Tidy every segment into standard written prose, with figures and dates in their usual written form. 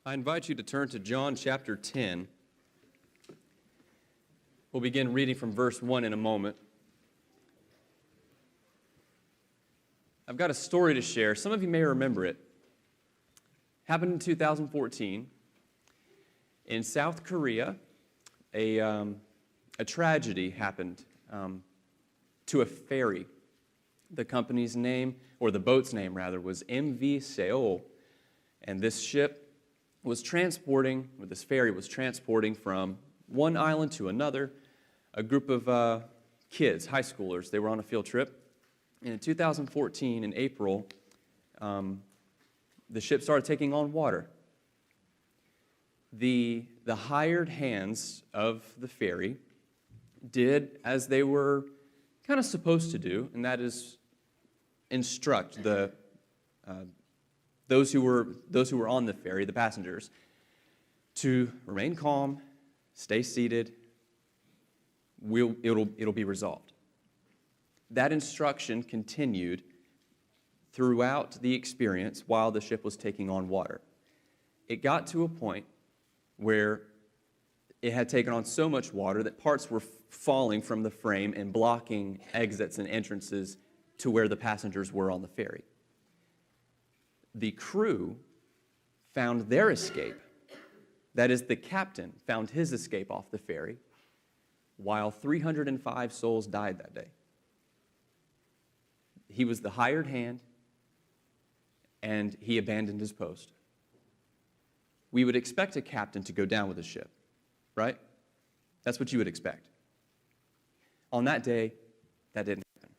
I invite you to turn to John chapter 10. We'll begin reading from verse 1 in a moment. I've got a story to share. Some of you may remember it. Happened in 2014. In South Korea, a tragedy happened to a ferry. The company's name, or the boat's name rather, was MV Seoul. And this ship was transporting, or this ferry was transporting from one island to another, a group of kids, high schoolers. They were on a field trip. And in 2014, in April, the ship started taking on water. The hired hands of the ferry did as they were kind of supposed to do, and that is instruct those who were on the ferry, the passengers, to remain calm, stay seated. It'll be resolved. That instruction continued throughout the experience while the ship was taking on water. It got to a point where it had taken on so much water that parts were falling from the frame and blocking exits and entrances to where the passengers were on the ferry. The crew found their escape. That is, the captain found his escape off the ferry, while 305 souls died that day. He was the hired hand, and he abandoned his post. We would expect a captain to go down with a ship, right? That's what you would expect. On that day, that didn't happen.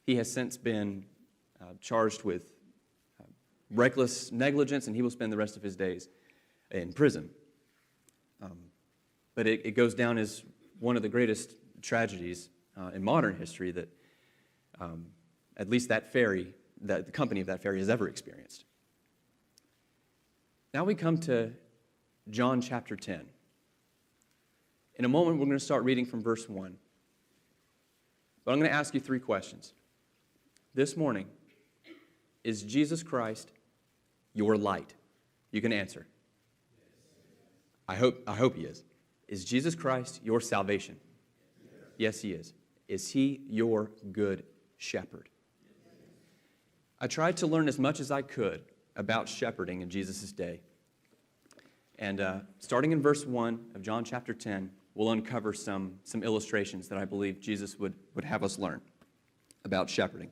He has since been charged with reckless negligence, and he will spend the rest of his days in prison. But it goes down as one of the greatest tragedies in modern history that at least that ferry, the company of that ferry has ever experienced. Now we come to John chapter 10. In a moment, we're going to start reading from verse 1. But I'm going to ask you 3 questions. This morning, is Jesus Christ your light? You can answer. I hope he is. Is Jesus Christ your salvation? Yes, he is. Is he your good shepherd? I tried to learn as much as I could about shepherding in Jesus' day. And starting in verse 1 of John chapter 10, we'll uncover some illustrations that I believe Jesus would have us learn about shepherding.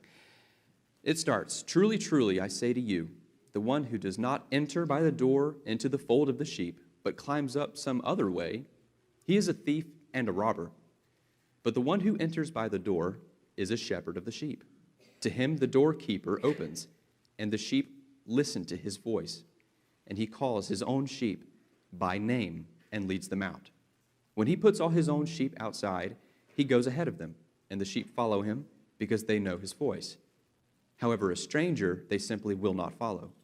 It starts, "Truly, truly, I say to you, the one who does not enter by the door into the fold of the sheep, but climbs up some other way, he is a thief and a robber. But the one who enters by the door is a shepherd of the sheep. To him the doorkeeper opens, and the sheep listen to his voice. And he calls his own sheep by name and leads them out. When he puts all his own sheep outside, he goes ahead of them, and the sheep follow him because they know his voice. However, a stranger they simply will not follow,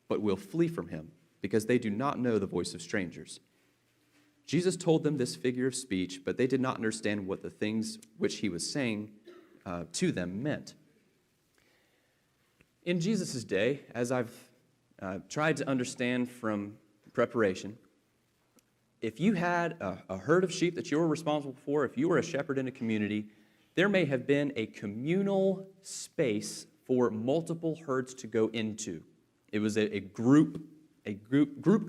but will flee from him because they do not know the voice of strangers." Jesus told them this figure of speech, but they did not understand what the things which he was saying to them meant. In Jesus' day, as I've tried to understand from preparation, if you had a herd of sheep that you were responsible for, if you were a shepherd in a community, there may have been a communal space for multiple herds to go into. It was a group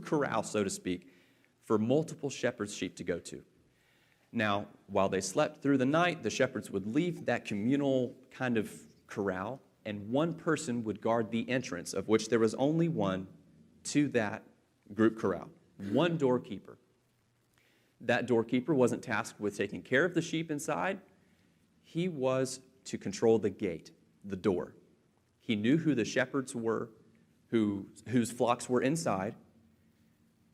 corral, so to speak, for multiple shepherds' sheep to go to. Now, while they slept through the night, the shepherds would leave that communal kind of corral, and one person would guard the entrance, of which there was only one, to that group corral. One doorkeeper. That doorkeeper wasn't tasked with taking care of the sheep inside. He was to control the gate, the door. He knew who the shepherds were, whose flocks were inside,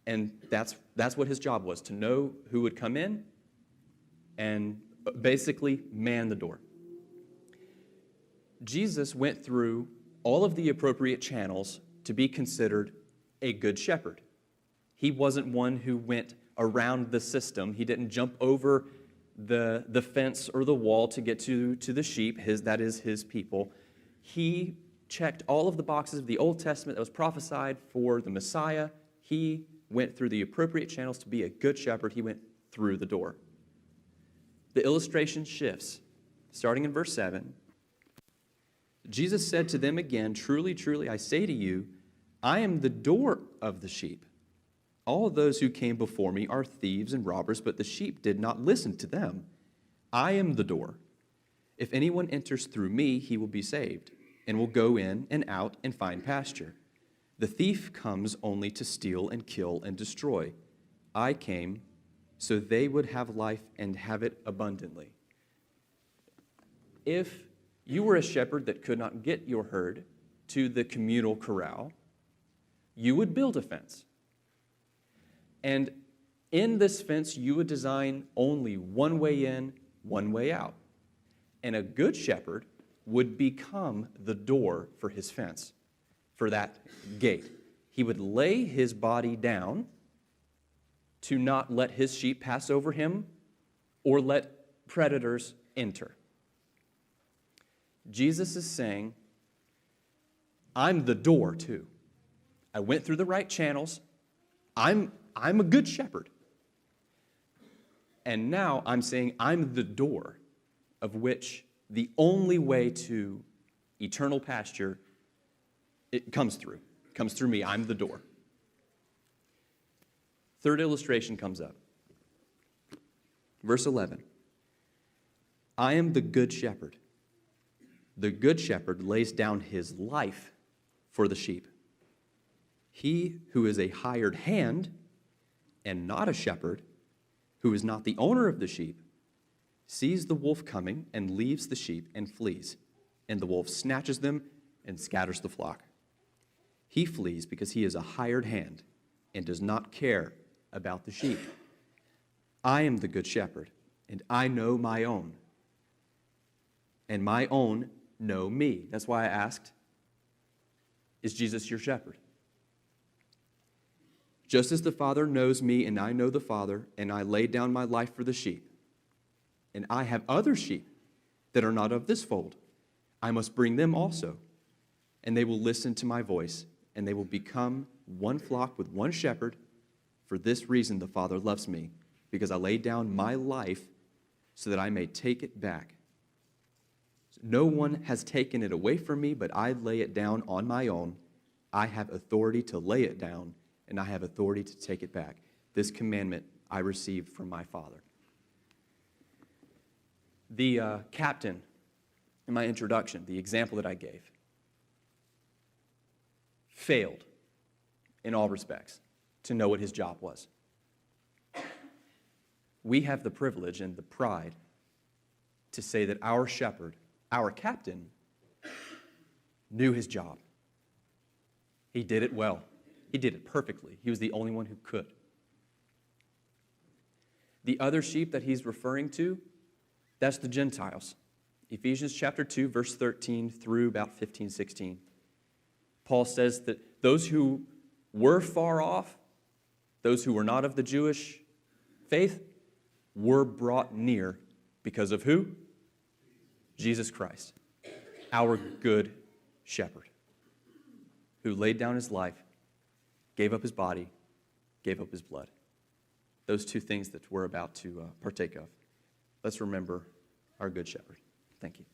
and that's what his job was, to know who would come in and basically man the door. Jesus went through all of the appropriate channels to be considered a good shepherd. He wasn't one who went around the system. He didn't jump over the fence or the wall to get to the sheep, that is his people. He checked all of the boxes of the Old Testament that was prophesied for the Messiah. He went through the appropriate channels to be a good shepherd, he went through the door. The illustration shifts. Starting in verse 7, Jesus said to them again, "Truly, truly, I say to you, I am the door of the sheep. All of those who came before me are thieves and robbers, but the sheep did not listen to them. I am the door. If anyone enters through me, he will be saved, and will go in and out and find pasture. The thief comes only to steal and kill and destroy. I came so they would have life and have it abundantly." If you were a shepherd that could not get your herd to the communal corral, you would build a fence. And in this fence, you would design only one way in, one way out. And a good shepherd would become the door for his fence, for that gate. He would lay his body down to not let his sheep pass over him or let predators enter. Jesus is saying, I'm the door too. I went through the right channels. I'm a good shepherd. And now I'm saying I'm the door of which the only way to eternal pasture, it comes through. It comes through me. I'm the door. Third illustration comes up. Verse 11. I am the good shepherd. The good shepherd lays down his life for the sheep. He who is a hired hand and not a shepherd, who is not the owner of the sheep, sees the wolf coming and leaves the sheep and flees, and the wolf snatches them and scatters the flock. He flees because he is a hired hand and does not care about the sheep. I am the good shepherd, and I know my own, and my own know me. That's why I asked, is Jesus your shepherd? Just as the Father knows me, and I know the Father, and I lay down my life for the sheep. And I have other sheep that are not of this fold. I must bring them also, and they will listen to my voice, and they will become one flock with one shepherd. For this reason the Father loves me, because I lay down my life so that I may take it back. No one has taken it away from me, but I lay it down on my own. I have authority to lay it down, and I have authority to take it back. This commandment I received from my Father. The captain, in my introduction, the example that I gave, failed in all respects to know what his job was. We have the privilege and the pride to say that our shepherd, our captain, knew his job. He did it well. He did it perfectly. He was the only one who could. The other sheep that he's referring to, that's the Gentiles. Ephesians chapter 2, verse 13 through about 15, 16. Paul says that those who were far off, those who were not of the Jewish faith, were brought near because of who? Jesus Christ, our good shepherd, who laid down his life, gave up his body, gave up his blood. Those two things that we're about to partake of. Let's remember our good shepherd. Thank you.